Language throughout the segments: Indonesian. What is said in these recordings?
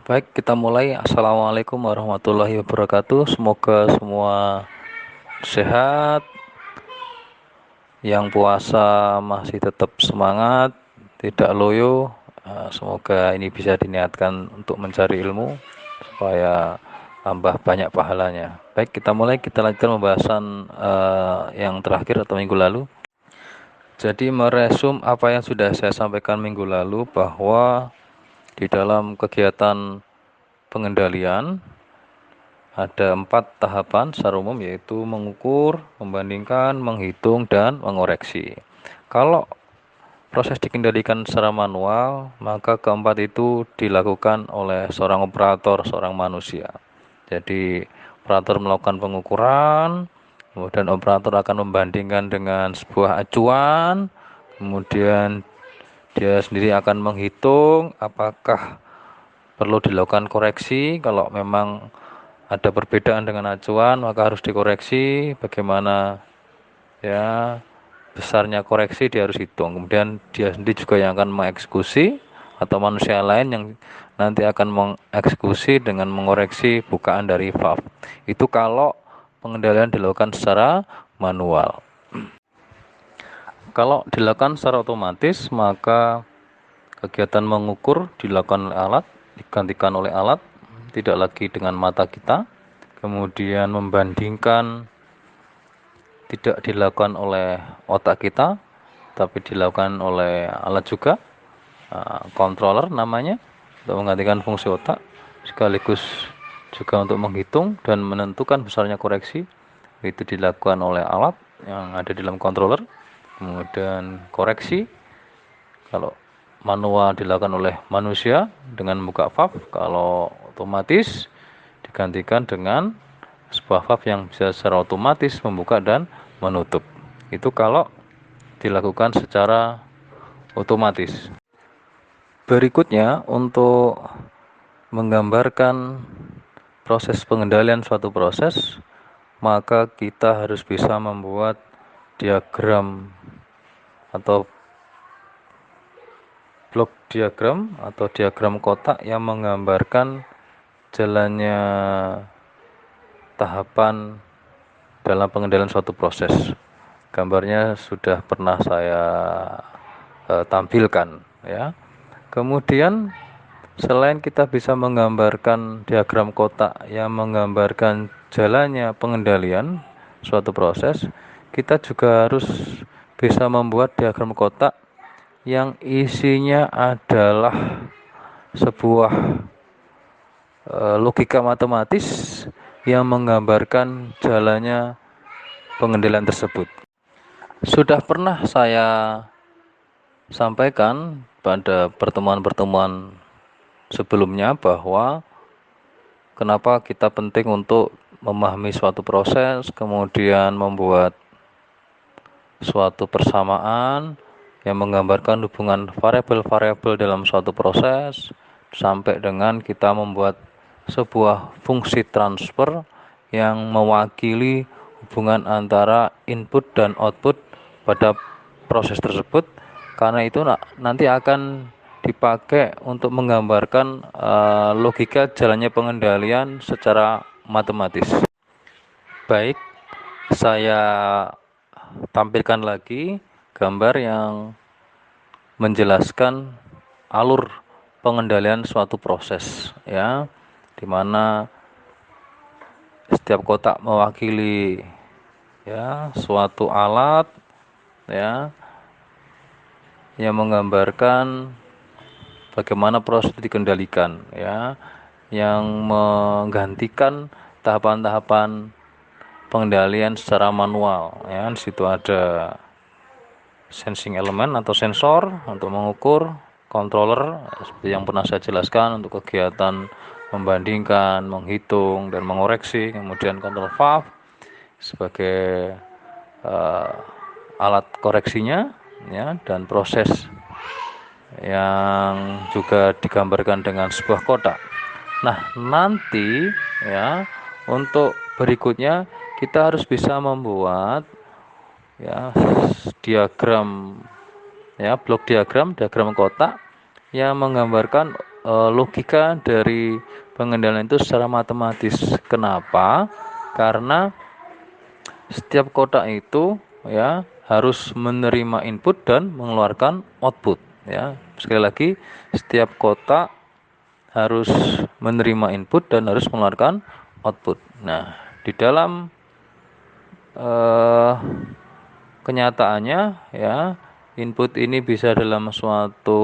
Baik, kita mulai. Assalamualaikum warahmatullahi wabarakatuh. Semoga semua sehat, yang puasa masih tetap semangat, tidak loyo. Semoga ini bisa diniatkan untuk mencari ilmu supaya tambah banyak pahalanya. Baik, kita mulai. Kita lanjutkan pembahasan yang terakhir atau minggu lalu. Jadi meresum apa yang sudah saya sampaikan minggu lalu bahwa di dalam kegiatan pengendalian ada 4 tahapan secara umum, yaitu mengukur, membandingkan, menghitung, dan mengoreksi. Kalau proses dikendalikan secara manual, maka keempat itu dilakukan oleh seorang operator, seorang manusia. Jadi operator melakukan pengukuran, kemudian operator akan membandingkan dengan sebuah acuan, kemudian dia sendiri akan menghitung apakah perlu dilakukan koreksi. Kalau memang ada perbedaan dengan acuan, maka harus dikoreksi. Bagaimana ya besarnya koreksi, dia harus hitung. Kemudian dia sendiri juga yang akan mengeksekusi, atau manusia lain yang nanti akan mengeksekusi dengan mengoreksi bukaan dari valve. Itu kalau pengendalian dilakukan secara manual. Kalau dilakukan secara otomatis, maka kegiatan mengukur dilakukan oleh alat, digantikan oleh alat, tidak lagi dengan mata kita. Kemudian membandingkan tidak dilakukan oleh otak kita, tapi dilakukan oleh alat juga, controller namanya, untuk menggantikan fungsi otak, sekaligus juga untuk menghitung dan menentukan besarnya koreksi. Itu dilakukan oleh alat yang ada di dalam controller. Kemudian koreksi, kalau manual dilakukan oleh manusia dengan membuka valve, kalau otomatis digantikan dengan sebuah valve yang bisa secara otomatis membuka dan menutup. Itu kalau dilakukan secara otomatis. Berikutnya, untuk menggambarkan proses pengendalian suatu proses, maka kita harus bisa membuat diagram atau blok diagram atau diagram kotak yang menggambarkan jalannya tahapan dalam pengendalian suatu proses. Gambarnya sudah pernah saya tampilkan, ya. Kemudian selain kita bisa menggambarkan diagram kotak yang menggambarkan jalannya pengendalian suatu proses, kita juga harus bisa membuat diagram kotak yang isinya adalah sebuah logika matematis yang menggambarkan jalannya pengendalian tersebut. Sudah pernah saya sampaikan pada pertemuan-pertemuan sebelumnya bahwa kenapa kita penting untuk memahami suatu proses, kemudian membuat suatu persamaan yang menggambarkan hubungan variabel-variabel dalam suatu proses, sampai dengan kita membuat sebuah fungsi transfer yang mewakili hubungan antara input dan output pada proses tersebut, karena itu nanti akan dipakai untuk menggambarkan logika jalannya pengendalian secara matematis. Baik, saya tampilkan lagi gambar yang menjelaskan alur pengendalian suatu proses, ya, di mana setiap kotak mewakili ya suatu alat, ya, yang menggambarkan bagaimana proses dikendalikan, ya, yang menggantikan tahapan-tahapan pengendalian secara manual, ya. Di situ ada sensing element atau sensor untuk mengukur, controller seperti yang pernah saya jelaskan untuk kegiatan membandingkan, menghitung, dan mengoreksi, kemudian control valve sebagai alat koreksinya, ya, dan proses yang juga digambarkan dengan sebuah kotak. Nah, nanti ya untuk berikutnya kita harus bisa membuat ya diagram, ya, blok diagram kotak yang menggambarkan logika dari pengendalian itu secara matematis. Kenapa? Karena setiap kotak itu ya harus menerima input dan mengeluarkan output ya. Sekali lagi, setiap kotak harus menerima input dan harus mengeluarkan output. Nah, di dalam eh, kenyataannya ya, input ini bisa dalam suatu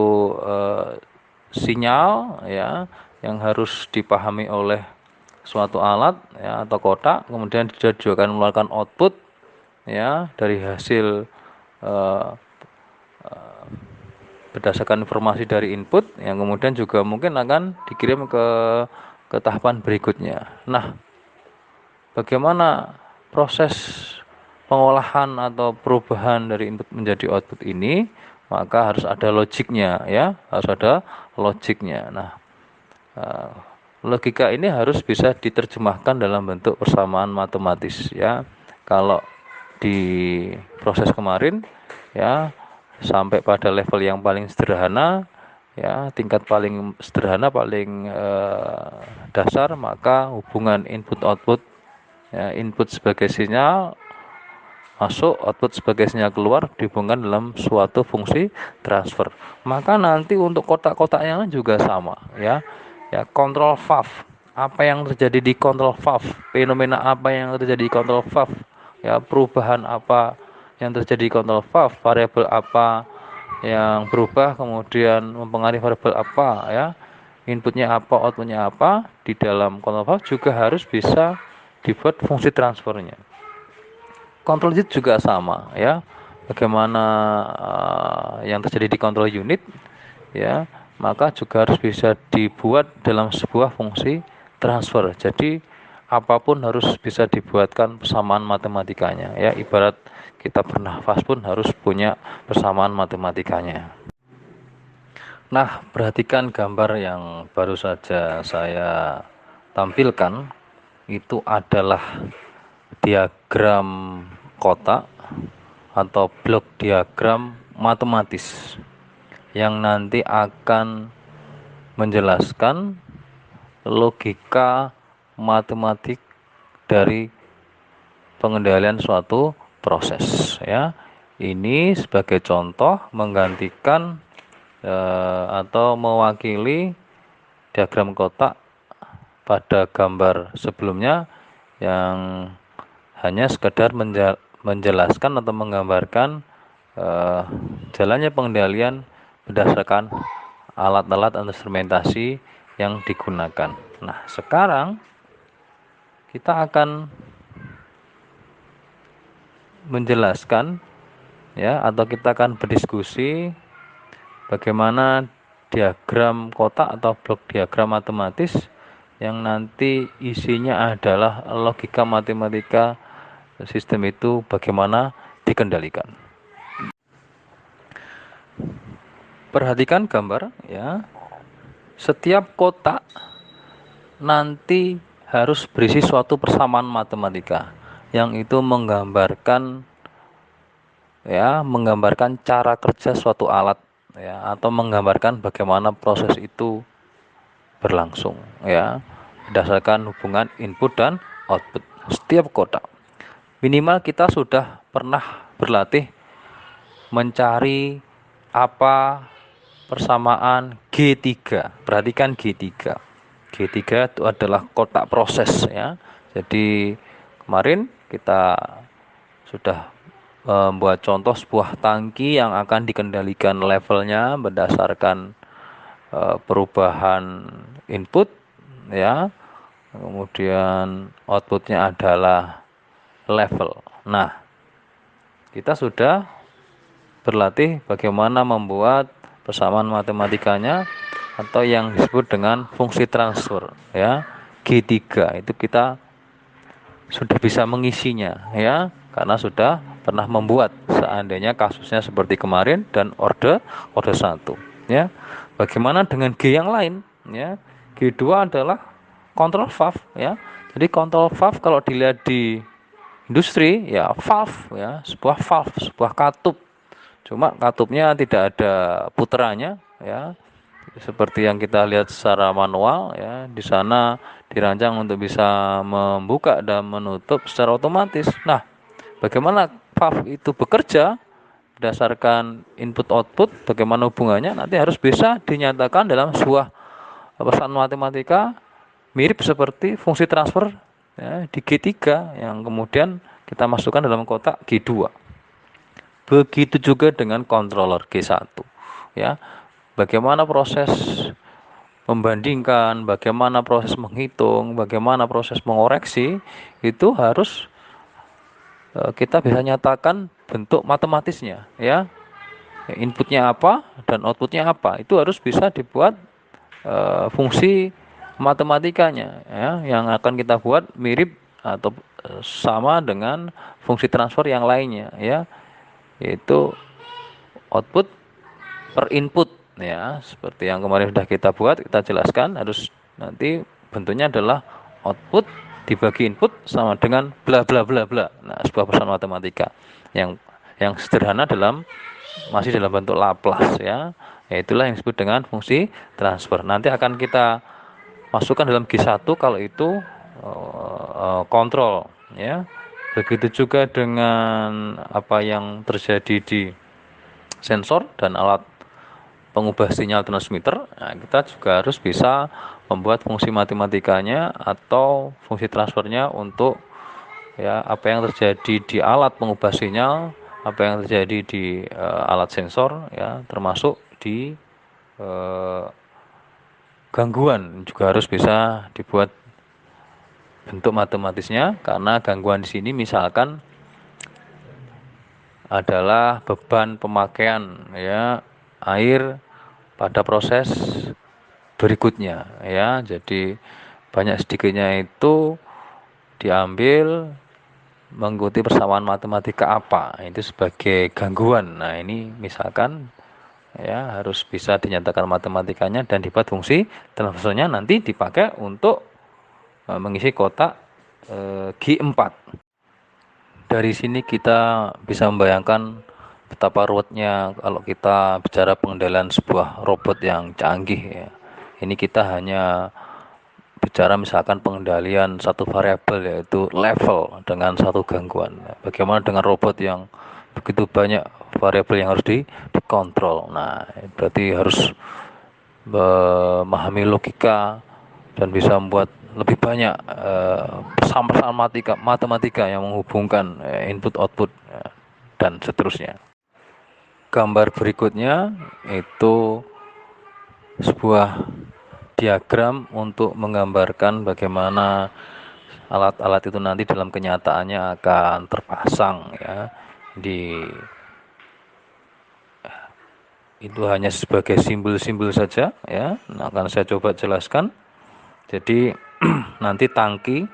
sinyal ya yang harus dipahami oleh suatu alat ya atau kotak, kemudian dia juga akan mengeluarkan output ya dari hasil eh, berdasarkan informasi dari input yang kemudian juga mungkin akan dikirim ke tahapan berikutnya. Nah, bagaimana proses pengolahan atau perubahan dari input menjadi output ini? Maka harus ada logiknya ya, harus ada logiknya. Nah, logika ini harus bisa diterjemahkan dalam bentuk persamaan matematis ya. Kalau di proses kemarin ya sampai pada level yang paling sederhana ya, tingkat paling sederhana paling dasar, maka hubungan input output ya, input sebagai sinyal masuk, output sebagai sinyal keluar dihubungkan dalam suatu fungsi transfer. Maka nanti untuk kotak-kotak yang lain juga sama ya. Ya, control valve. Apa yang terjadi di control valve? Fenomena apa yang terjadi di control valve? Ya, perubahan apa yang terjadi di control valve? Variabel apa yang berubah kemudian mempengaruhi variabel apa ya? Inputnya apa, outputnya apa? Di dalam control valve juga harus bisa dibuat fungsi transfernya. Control unit juga sama ya. Bagaimana yang terjadi di control unit ya, maka juga harus bisa dibuat dalam sebuah fungsi transfer. Jadi apapun harus bisa dibuatkan persamaan matematikanya ya. Ibarat kita bernafas pun harus punya persamaan matematikanya. Nah, perhatikan gambar yang baru saja saya tampilkan. Itu adalah diagram kotak atau blok diagram matematis yang nanti akan menjelaskan logika matematik dari pengendalian suatu proses ya. Ini sebagai contoh menggantikan atau mewakili diagram kotak pada gambar sebelumnya yang hanya sekedar menjelaskan atau menggambarkan jalannya pengendalian berdasarkan alat-alat atau instrumentasi yang digunakan. Nah, sekarang kita akan menjelaskan ya, atau kita akan berdiskusi bagaimana diagram kotak atau blok diagram matematis yang nanti isinya adalah logika matematika sistem itu bagaimana dikendalikan. Perhatikan gambar ya. Setiap kotak nanti harus berisi suatu persamaan matematika yang itu menggambarkan cara kerja suatu alat ya, atau menggambarkan bagaimana proses itu berlangsung ya, berdasarkan hubungan input dan output setiap kotak. Minimal kita sudah pernah berlatih mencari apa persamaan G3. Perhatikan G3. G3 itu adalah kotak proses ya. Jadi kemarin kita sudah membuat contoh sebuah tangki yang akan dikendalikan levelnya berdasarkan perubahan input ya. Kemudian outputnya adalah level. Nah, kita sudah berlatih bagaimana membuat persamaan matematikanya atau yang disebut dengan fungsi transfer ya. G3 itu kita sudah bisa mengisinya ya, karena sudah pernah membuat seandainya kasusnya seperti kemarin dan orde 1 ya. Bagaimana dengan G yang lain ya? G2 adalah control valve ya. Jadi control valve kalau dilihat di industri ya, valve ya, sebuah valve, sebuah katup. Cuma katupnya tidak ada puterannya ya. seperti yang kita lihat secara manual ya, di sana dirancang untuk bisa membuka dan menutup secara otomatis. Nah, bagaimana valve itu bekerja berdasarkan input output, bagaimana hubungannya nanti harus bisa dinyatakan dalam sebuah pesan matematika mirip seperti fungsi transfer ya, di G3 yang kemudian kita masukkan dalam kotak G2. Begitu juga dengan controller G1 ya. Bagaimana proses membandingkan, bagaimana proses menghitung, bagaimana proses mengoreksi, itu harus kita bisa nyatakan bentuk matematisnya ya. Inputnya apa dan outputnya apa, itu harus bisa dibuat fungsi matematikanya ya, yang akan kita buat mirip atau sama dengan fungsi transfer yang lainnya ya, yaitu output per input ya, seperti yang kemarin sudah kita buat, kita jelaskan harus nanti bentuknya adalah output dibagi input sama dengan bla bla bla bla. Nah, sebuah pesan matematika yang sederhana masih dalam bentuk Laplace ya. Itulah yang disebut dengan fungsi transfer. Nanti akan kita masukkan dalam G1 kalau itu kontrol ya. Begitu juga dengan apa yang terjadi di sensor dan alat pengubah sinyal transmitter. Nah, kita juga harus bisa membuat fungsi matematikanya atau fungsi transfernya untuk ya apa yang terjadi di alat pengubah sinyal, apa yang terjadi di alat sensor ya, termasuk di gangguan juga harus bisa dibuat bentuk matematisnya, karena gangguan di sini misalkan adalah beban pemakaian ya air pada proses berikutnya ya. Jadi banyak sedikitnya itu diambil mengikuti persamaan matematika apa, itu sebagai gangguan. Nah, ini misalkan ya harus bisa dinyatakan matematikanya dan dibuat fungsi transfernya nanti dipakai untuk mengisi kotak G4. Dari sini kita bisa membayangkan betapa ruwetnya kalau kita bicara pengendalian sebuah robot yang canggih ya. Ini kita hanya bicara misalkan pengendalian satu variabel yaitu level dengan satu gangguan. Bagaimana dengan robot yang begitu banyak variabel yang harus dikontrol. Nah, berarti harus memahami logika dan bisa membuat lebih banyak pesan-pesan matematika yang menghubungkan input output dan seterusnya. Gambar berikutnya itu sebuah diagram untuk menggambarkan bagaimana alat-alat itu nanti dalam kenyataannya akan terpasang ya. Itu hanya sebagai simbol-simbol saja ya. Nah, akan saya coba jelaskan. Jadi nanti tangki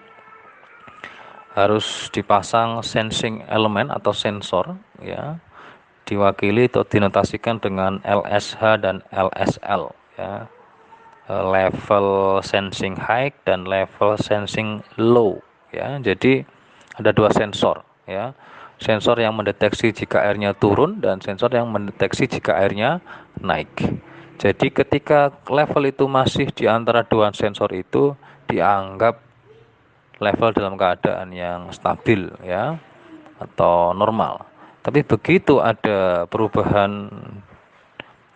harus dipasang sensing element atau sensor ya, diwakili atau dinotasikan dengan LSH dan LSL ya. Level sensing high dan level sensing low ya. Jadi ada dua sensor ya. Sensor yang mendeteksi jika airnya turun dan sensor yang mendeteksi jika airnya naik. Jadi ketika level itu masih di antara dua sensor itu dianggap level dalam keadaan yang stabil ya atau normal. Tapi begitu ada perubahan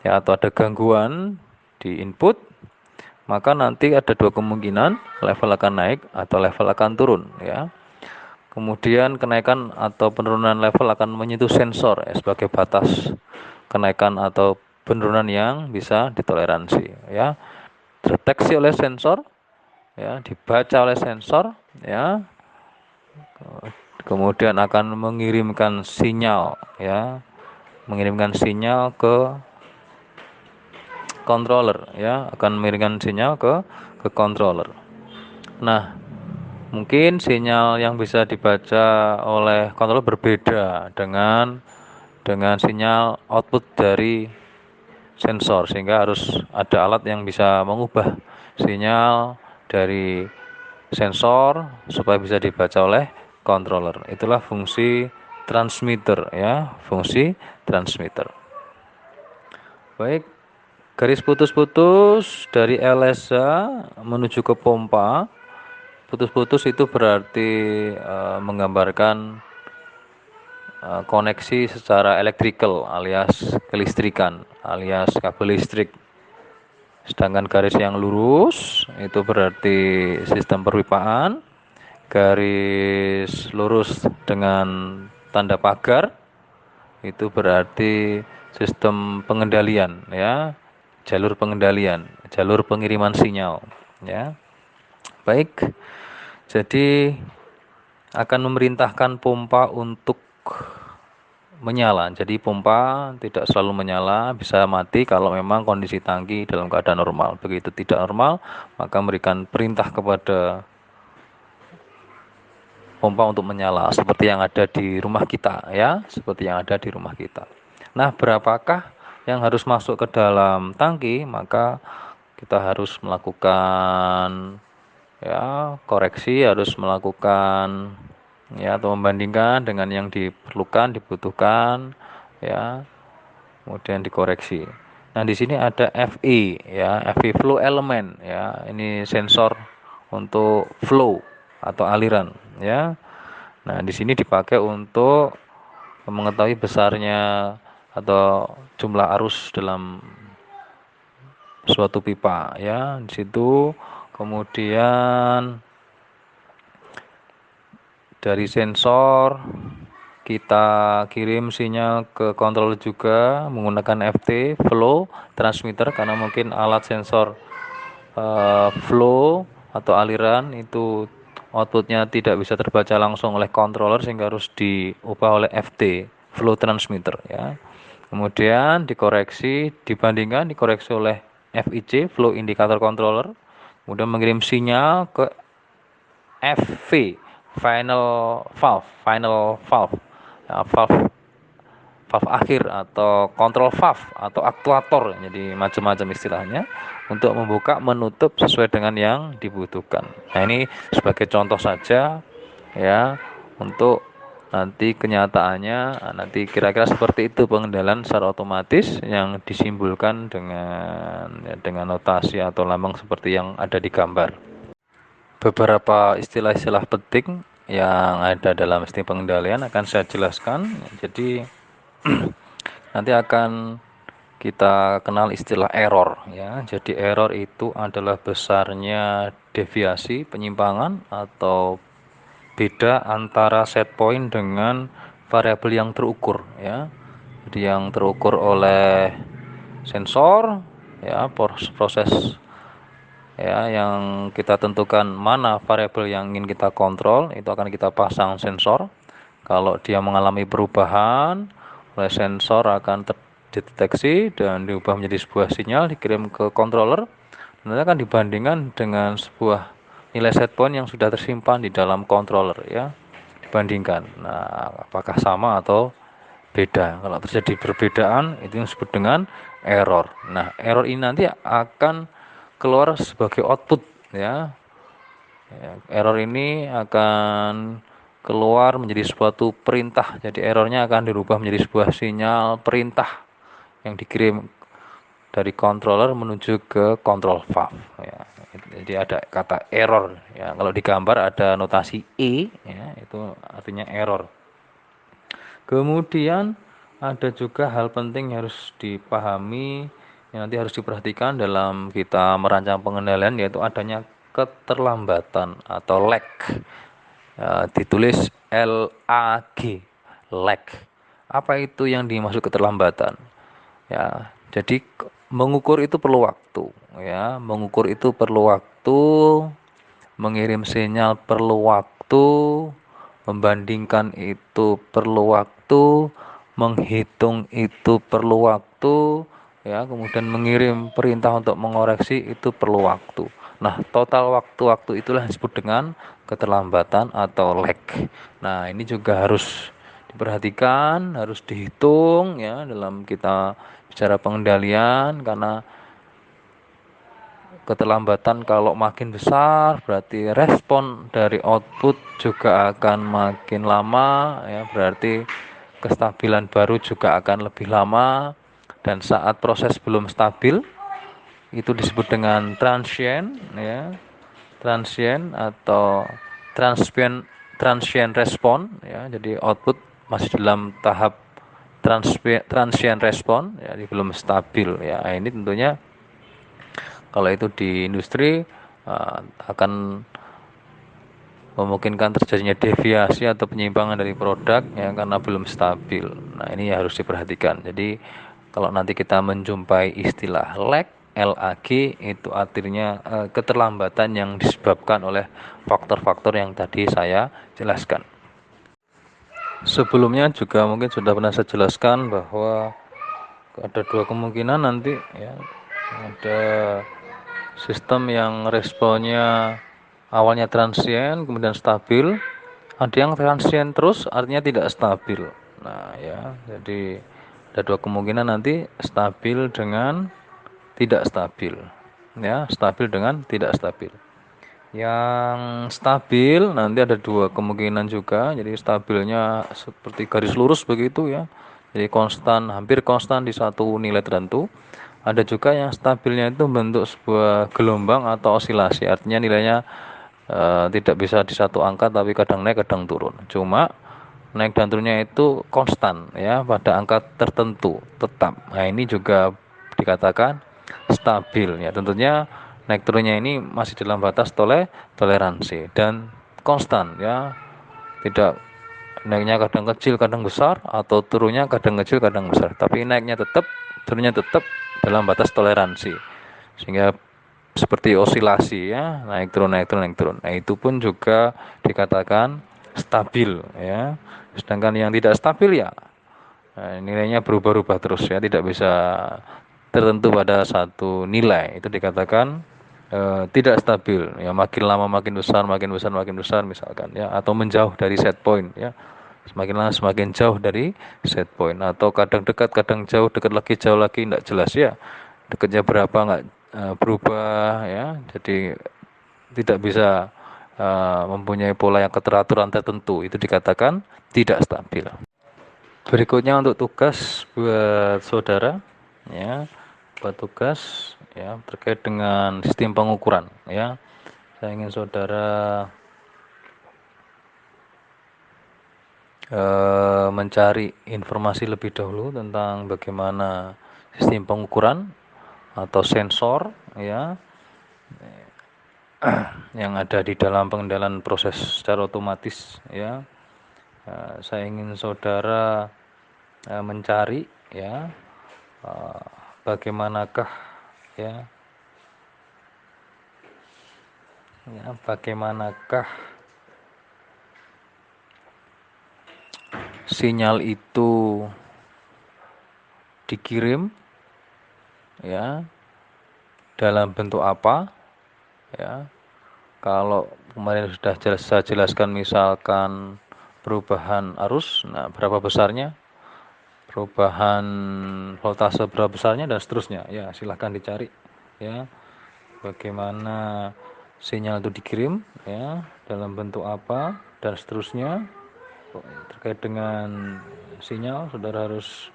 ya atau ada gangguan di input, maka nanti ada dua kemungkinan, level akan naik atau level akan turun ya. Kemudian kenaikan atau penurunan level akan menyentuh sensor ya, sebagai batas kenaikan atau penurunan yang bisa ditoleransi ya. Deteksi oleh sensor ya, dibaca oleh sensor ya. Kemudian akan mengirimkan sinyal ya. Mengirimkan sinyal ke controller ya, akan mengirimkan sinyal ke controller. Nah, mungkin sinyal yang bisa dibaca oleh controller berbeda dengan sinyal output dari sensor, sehingga harus ada alat yang bisa mengubah sinyal dari sensor supaya bisa dibaca oleh controller. Itulah fungsi transmitter ya, fungsi transmitter. Baik, Garis putus-putus dari LSA menuju ke pompa. Putus-putus itu berarti menggambarkan koneksi secara elektrikal alias kelistrikan alias kabel listrik. Sedangkan garis yang lurus itu berarti sistem perpipaan. Garis lurus dengan tanda pagar itu berarti sistem pengendalian, ya, jalur pengendalian, jalur pengiriman sinyal, ya. Baik, jadi akan memerintahkan pompa untuk menyala. Jadi pompa tidak selalu menyala, bisa mati kalau memang kondisi tangki dalam keadaan normal. Begitu tidak normal, maka memberikan perintah kepada pompa untuk menyala seperti yang ada di rumah kita, ya, seperti yang ada di rumah kita. Nah, berapakah yang harus masuk ke dalam tangki? Maka kita harus melakukan, ya, koreksi, harus melakukan, ya, atau membandingkan dengan yang dibutuhkan, ya, kemudian dikoreksi. Nah, di sini ada FE, ya, FE flow element, ya, ini sensor untuk flow atau aliran, ya. Nah, di sini dipakai untuk mengetahui besarnya atau jumlah arus dalam suatu pipa, ya. Di situ kemudian dari sensor kita kirim sinyal ke controller juga menggunakan FT flow transmitter, karena mungkin alat sensor flow atau aliran itu outputnya tidak bisa terbaca langsung oleh controller sehingga harus diubah oleh FT flow transmitter, ya. Kemudian dikoreksi, dikoreksi oleh FIC flow indicator controller, kemudian mengirim sinyal ke FV final valve, ya, valve akhir atau kontrol valve atau aktuator, jadi macam-macam istilahnya, untuk membuka menutup sesuai dengan yang dibutuhkan. Nah, ini sebagai contoh saja, ya, untuk nanti kenyataannya nanti kira-kira seperti itu pengendalian secara otomatis yang disimbolkan dengan notasi atau lambang seperti yang ada di gambar. Beberapa istilah-istilah penting yang ada dalam sistem pengendalian akan saya jelaskan. Jadi nanti akan kita kenal istilah error, ya. Jadi error itu adalah besarnya deviasi, penyimpangan atau beda antara set point dengan variabel yang terukur, ya. Jadi yang terukur oleh sensor, ya, proses, ya, yang kita tentukan mana variabel yang ingin kita kontrol, itu akan kita pasang sensor. Kalau dia mengalami perubahan oleh sensor akan terdeteksi dan diubah menjadi sebuah sinyal, dikirim ke controller, nanti akan dibandingkan dengan sebuah nilai set point yang sudah tersimpan di dalam controller, ya, dibandingkan. Nah, apakah sama atau beda? Kalau terjadi perbedaan, itu yang disebut dengan error. Nah, error ini nanti akan keluar sebagai output, ya. Error ini akan keluar menjadi suatu perintah. Jadi errornya akan dirubah menjadi sebuah sinyal perintah yang dikirim dari controller menuju ke control valve, ya. Jadi ada kata error, ya. Kalau di gambar ada notasi E, ya, itu artinya error. Kemudian ada juga hal penting yang harus dipahami, yang nanti harus diperhatikan dalam kita merancang pengendalian, yaitu adanya keterlambatan atau lag, ya, ditulis LAG, lag. Apa itu yang dimaksud keterlambatan? Ya, jadi mengukur itu perlu waktu, ya, mengukur itu perlu waktu, mengirim sinyal perlu waktu, membandingkan itu perlu waktu, menghitung itu perlu waktu, ya, kemudian mengirim perintah untuk mengoreksi itu perlu waktu. Nah, total waktu-waktu itulah yang disebut dengan keterlambatan atau lag. Nah, ini juga harus diperhatikan, harus dihitung, ya, dalam kita bicara pengendalian, karena keterlambatan kalau makin besar berarti respon dari output juga akan makin lama, ya, berarti kestabilan baru juga akan lebih lama, dan saat proses belum stabil itu disebut dengan transient, ya, transient atau transient transient respon, ya. Jadi output masih dalam tahap transient respon, ya, jadi belum stabil, ya. Nah, ini tentunya kalau itu di industri akan memungkinkan terjadinya deviasi atau penyimpangan dari produk, ya, karena belum stabil. Nah, ini harus diperhatikan. Jadi kalau nanti kita menjumpai istilah lag, LAG, itu artinya keterlambatan yang disebabkan oleh faktor-faktor yang tadi saya jelaskan. Sebelumnya juga mungkin sudah pernah saya jelaskan bahwa ada dua kemungkinan nanti, ya. Ada sistem yang responnya awalnya transient kemudian stabil, ada yang transient terus artinya tidak stabil. Nah, ya, jadi ada dua kemungkinan nanti, stabil dengan tidak stabil, ya, stabil dengan tidak stabil. Yang stabil nanti ada dua kemungkinan juga, jadi stabilnya seperti garis lurus begitu, ya, jadi konstan, hampir konstan di satu nilai tertentu. Ada juga yang stabilnya itu bentuk sebuah gelombang atau osilasi, artinya nilainya tidak bisa di satu angka tapi kadang naik kadang turun, cuma naik dan turunnya itu konstan, ya, pada angka tertentu tetap. Nah, ini juga dikatakan stabil, ya. Tentunya naik turunnya ini masih dalam batas toleransi dan konstan, ya, tidak naiknya kadang kecil kadang besar atau turunnya kadang kecil kadang besar, tapi naiknya tetap, turunnya tetap dalam batas toleransi, sehingga seperti osilasi, ya, naik turun naik turun naik turun. Nah, itu pun juga dikatakan stabil, ya. Sedangkan yang tidak stabil, ya, nilainya berubah-ubah terus, ya, tidak bisa tertentu pada satu nilai, itu dikatakan tidak stabil, ya, makin lama makin besar makin besar makin besar misalkan, ya, atau menjauh dari set point, ya, semakin lama semakin jauh dari set point, atau kadang dekat kadang jauh, dekat lagi jauh lagi, tidak jelas, ya, dekatnya berapa nggak berubah, ya, jadi tidak bisa mempunyai pola yang keteraturan tertentu, itu dikatakan tidak stabil. Berikutnya untuk tugas buat saudara, ya, buat tugas, ya, terkait dengan sistem pengukuran, ya. Saya ingin saudara mencari informasi lebih dahulu tentang bagaimana sistem pengukuran atau sensor, ya, yang ada di dalam pengendalian proses secara otomatis, ya. Saya ingin saudara mencari, ya, bagaimanakah, ya, bagaimanakah sinyal itu dikirim, ya, dalam bentuk apa, ya. Kalau kemarin sudah saya jelaskan misalkan perubahan arus, nah, berapa besarnya, perubahan voltase berapa besarnya, dan seterusnya, ya, silahkan dicari, ya, bagaimana sinyal itu dikirim, ya, dalam bentuk apa dan seterusnya. Terkait dengan sinyal saudara harus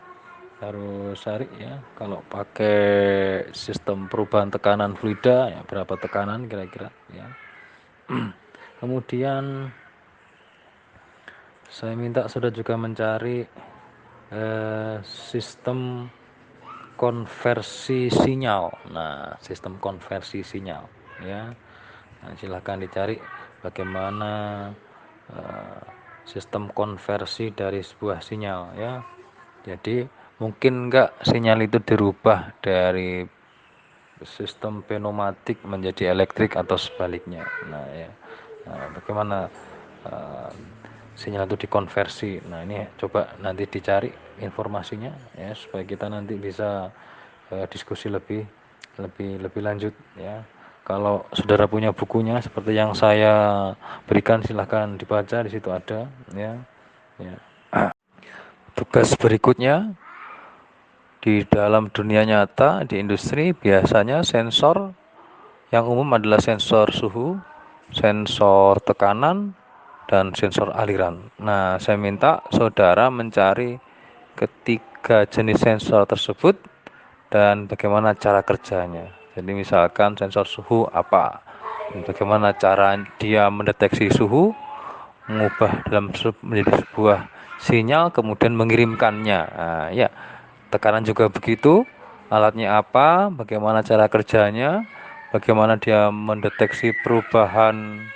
cari, ya, kalau pakai sistem perubahan tekanan fluida, ya, berapa tekanan kira-kira, ya. Kemudian saya minta saudara juga mencari sistem konversi sinyal. Nah, sistem konversi sinyal, ya. Nah, silahkan dicari bagaimana sistem konversi dari sebuah sinyal, ya. Jadi mungkin enggak sinyal itu dirubah dari sistem pneumatik menjadi elektrik atau sebaliknya. Nah, ya, bagaimana sinyal itu dikonversi. Nah, ini coba nanti dicari informasinya, ya, supaya kita nanti bisa diskusi lebih lanjut, ya. Kalau saudara punya bukunya seperti yang saya berikan, silahkan dibaca, di situ ada, ya. Ya. Tugas berikutnya, di dalam dunia nyata di industri biasanya sensor yang umum adalah sensor suhu, sensor tekanan, dan sensor aliran. Nah, saya minta saudara mencari ketiga jenis sensor tersebut dan bagaimana cara kerjanya. Jadi misalkan sensor suhu apa, bagaimana cara dia mendeteksi suhu, mengubah menjadi sebuah sinyal, kemudian mengirimkannya. Nah, ya, tekanan juga begitu, alatnya apa, bagaimana cara kerjanya, bagaimana dia mendeteksi perubahan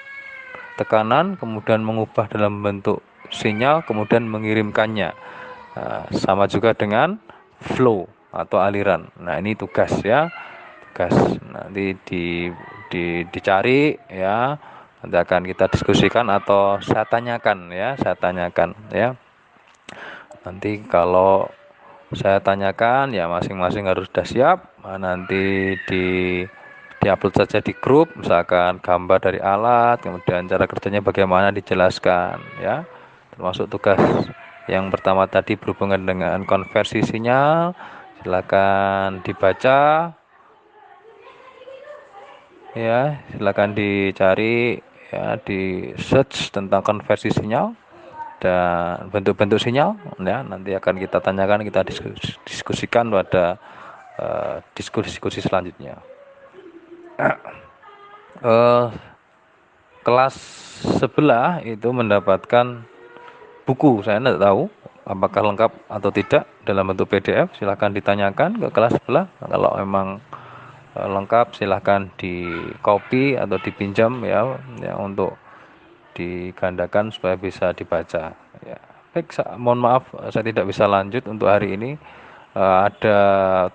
tekanan, kemudian mengubah dalam bentuk sinyal, kemudian mengirimkannya. Nah, sama juga dengan flow atau aliran. Nah, ini tugas ya, tugas nanti dicari ya. Nanti akan kita diskusikan atau saya tanyakan ya. Nanti kalau saya tanyakan ya masing-masing harus sudah siap. Nah, nanti diupload saja di grup, misalkan gambar dari alat, kemudian cara kerjanya bagaimana dijelaskan ya. Termasuk tugas yang pertama tadi berhubungan dengan konversi sinyal, silakan dibaca ya, silakan dicari ya, di search tentang konversi sinyal dan bentuk-bentuk sinyal ya, nanti akan kita tanyakan, kita diskusikan pada diskusi selanjutnya. Kelas sebelah itu mendapatkan buku, saya tidak tahu apakah lengkap atau tidak dalam bentuk PDF, silahkan ditanyakan ke kelas sebelah. Kalau memang lengkap silahkan di copy atau dipinjam ya untuk digandakan supaya bisa dibaca ya. Baik, mohon maaf saya tidak bisa lanjut untuk hari ini. Ada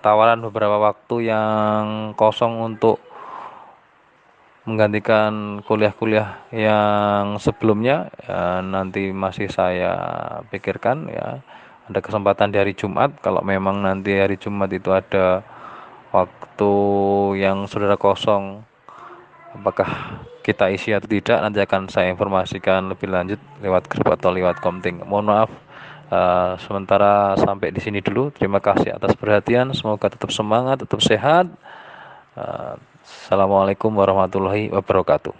tawaran beberapa waktu yang kosong untuk menggantikan kuliah-kuliah yang sebelumnya ya, nanti masih saya pikirkan ya. Ada kesempatan di hari Jumat, kalau memang nanti hari Jumat itu ada waktu yang saudara kosong, apakah kita isi atau tidak, nanti akan saya informasikan lebih lanjut lewat grup atau lewat komting. Mohon maaf sementara sampai di sini dulu. Terima kasih atas perhatian, semoga tetap semangat, tetap sehat. Assalamualaikum warahmatullahi wabarakatuh.